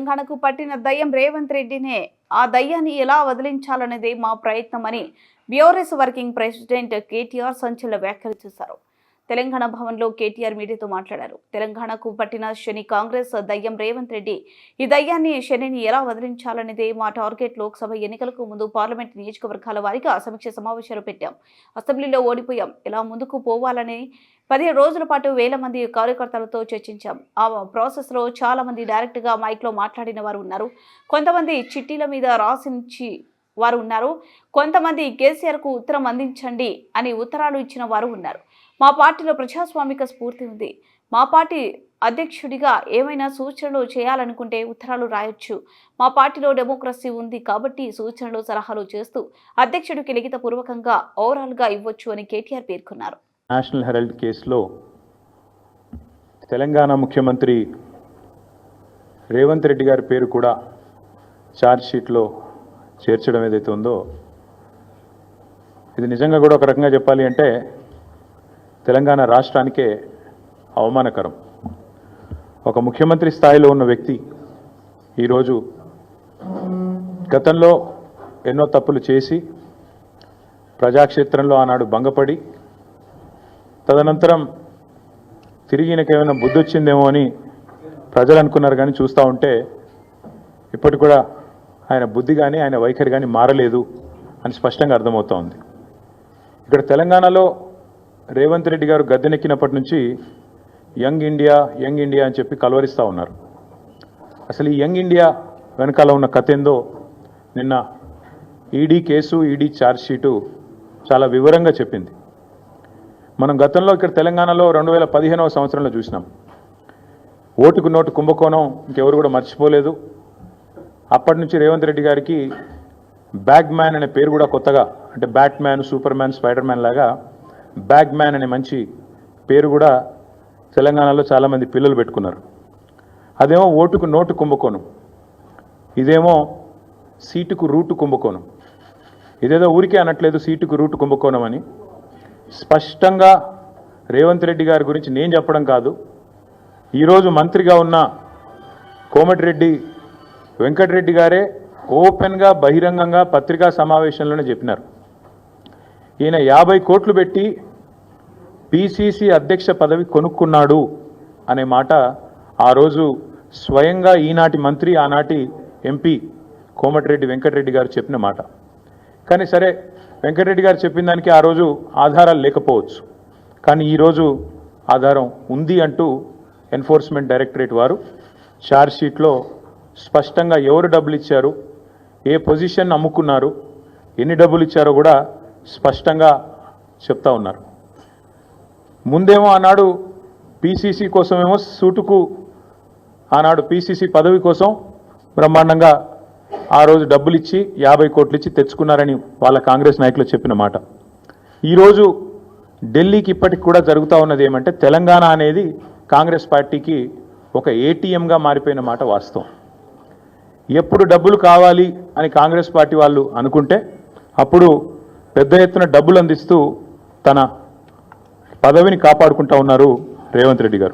తెలంగాణకు పట్టిన దయ్యం రేవంత్ రెడ్డినే. ఆ దయ్యాన్ని ఎలా వదిలించాలనేదే మా ప్రయత్నమని బీఆర్ఎస్ వర్కింగ్ ప్రెసిడెంట్ కేటీఆర్ సంచలన వ్యాఖ్యలు చేశారు. తెలంగాణ భవన్లో కేటీఆర్ మీడియాతో మాట్లాడారు. తెలంగాణకు పట్టిన శని కాంగ్రెస్ దయ్యం రేవంత్ రెడ్డి. ఈ దయ్యాన్ని శనిని ఎలా వదిలించాలనేదే మా టార్గెట్. లోక్సభ ఎన్నికలకు ముందు పార్లమెంట్ నియోజకవర్గాల వారీగా సమీక్ష సమావేశాలు పెట్టాం. అసెంబ్లీలో ఓడిపోయాం. ఎలా ముందుకు పోవాలని 15 రోజుల పాటు వేల మంది కార్యకర్తలతో చర్చించాం. ఆ ప్రాసెస్ లో చాలా మంది డైరెక్ట్ గా మైక్ లో మాట్లాడిన వారు ఉన్నారు. కొంతమంది చిట్టీల మీద రాసించి వారు ఉన్నారు. కొంతమంది కేసీఆర్ కు ఉత్తరం అందించండి అని ఉత్తరాలు ఇచ్చిన వారు ఉన్నారు. మా పార్టీలో ప్రజాస్వామిక స్ఫూర్తి ఉంది. మా పార్టీ అధ్యక్షుడిగా ఏమైనా సూచనలు చేయాలనుకుంటే ఉత్తరాలు రాయొచ్చు. మా పార్టీలో డెమోక్రసీ ఉంది కాబట్టి సూచనలు సలహాలు చేస్తూ అధ్యక్షుడికి లిఖితపూర్వకంగా ఓవరాల్ గా ఇవ్వచ్చు అని కేటీఆర్ పేర్కొన్నారు. నేషనల్ హెరాల్డ్ కేసులో తెలంగాణ ముఖ్యమంత్రి రేవంత్ రెడ్డి గారి పేరు కూడా ఛార్జ్ షీట్లో చేర్చడం ఏదైతే ఉందో ఇది నిజంగా కూడా ఒక రకంగా చెప్పాలి అంటే తెలంగాణ రాష్ట్రానికే అవమానకరం. ఒక ముఖ్యమంత్రి స్థాయిలో ఉన్న వ్యక్తి ఈరోజు గతంలో ఎన్నో తప్పులు చేసి ప్రజాక్షేత్రంలో ఆనాడు భంగపడి తదనంతరం తిరిగి ఈయనకేమైనా బుద్ధి వచ్చిందేమో అని ప్రజలు అనుకున్నారు. కానీ చూస్తూ ఉంటే ఇప్పటికి కూడా ఆయన బుద్ధి కానీ ఆయన వైఖరి కానీ మారలేదు అని స్పష్టంగా అర్థమవుతూ ఉంది. ఇక్కడ తెలంగాణలో రేవంత్ రెడ్డి గారు గద్దెనెక్కినప్పటి నుంచి యంగ్ ఇండియా అని చెప్పి కలవరిస్తూ ఉన్నారు. అసలు ఈ యంగ్ ఇండియా వెనకాల ఉన్న కథ ఏందో నిన్న ED case, ED charge sheet చాలా వివరంగా చెప్పింది. మనం గతంలో ఇక్కడ తెలంగాణలో 2015వ సంవత్సరంలో చూసినాం. ఓటుకు నోటు కుంభకోణం ఇంకెవరు కూడా మర్చిపోలేదు. అప్పటి నుంచి రేవంత్ రెడ్డి గారికి బ్యాగ్ మ్యాన్ అనే పేరు కూడా కొత్తగా, అంటే bat man, super man, spider man లాగా బ్యాగ్ మ్యాన్ అనే మంచి పేరు కూడా తెలంగాణలో చాలామంది పిల్లలు పెట్టుకున్నారు. అదేమో ఓటుకు నోటు కుంభకోణం, ఇదేమో సీటుకు రూటు కుంభకోణం. ఇదేదో ఊరికే అనట్లేదు సీటుకు రూటు కుంభకోణం అని. స్పష్టంగా రేవంత్ రెడ్డి గారి గురించి నేను చెప్పడం కాదు, ఈరోజు మంత్రిగా ఉన్న కోమటిరెడ్డి వెంకటరెడ్డి గారే ఓపెన్గా బహిరంగంగా పత్రికా సమావేశంలోనే చెప్పినారు. ఈయన 50 కోట్లు పెట్టి పిసిసి అధ్యక్ష పదవి కొనుక్కున్నాడు అనే మాట ఆ రోజు స్వయంగా ఈనాటి మంత్రి, ఆనాటి ఎంపీ కోమటిరెడ్డి వెంకటరెడ్డి గారు చెప్పిన మాట. కానీ సరే, వెంకటరెడ్డి గారు చెప్పిన దానికి ఆ రోజు ఆధారాలు లేకపోవచ్చు, కానీ ఈరోజు ఆధారం ఉంది అంటూ ఎన్ఫోర్స్మెంట్ డైరెక్టరేట్ వారు ఛార్జ్ షీట్లో స్పష్టంగా ఎవరు డబ్బులు ఇచ్చారు, ఏ పొజిషన్ అమ్ముకున్నారు, ఎన్ని డబ్బులు ఇచ్చారో కూడా స్పష్టంగా చెప్తా ఉన్నారు. ముందేమో ఆనాడు పిసిసి కోసమేమో సూటుకు ఆనాడు పిసిసి పదవి కోసం బ్రహ్మాండంగా ఆ రోజు డబ్బులు ఇచ్చి 50 కోట్లు ఇచ్చి తెచ్చుకున్నారని వాళ్ళ కాంగ్రెస్ నాయకులు చెప్పిన మాట. ఈరోజు ఢిల్లీకి ఇప్పటికి కూడా జరుగుతూ ఉన్నది ఏమంటే తెలంగాణ అనేది కాంగ్రెస్ పార్టీకి ఒక ఏటీఎంగా మారిపోయిన మాట వాస్తవం. ఎప్పుడు డబ్బులు కావాలి అని కాంగ్రెస్ పార్టీ వాళ్ళు అనుకుంటే అప్పుడు పెద్ద ఎత్తున డబ్బులు అందిస్తూ తన పదవిని కాపాడుకుంటా ఉన్నారు రేవంత్ రెడ్డి గారు.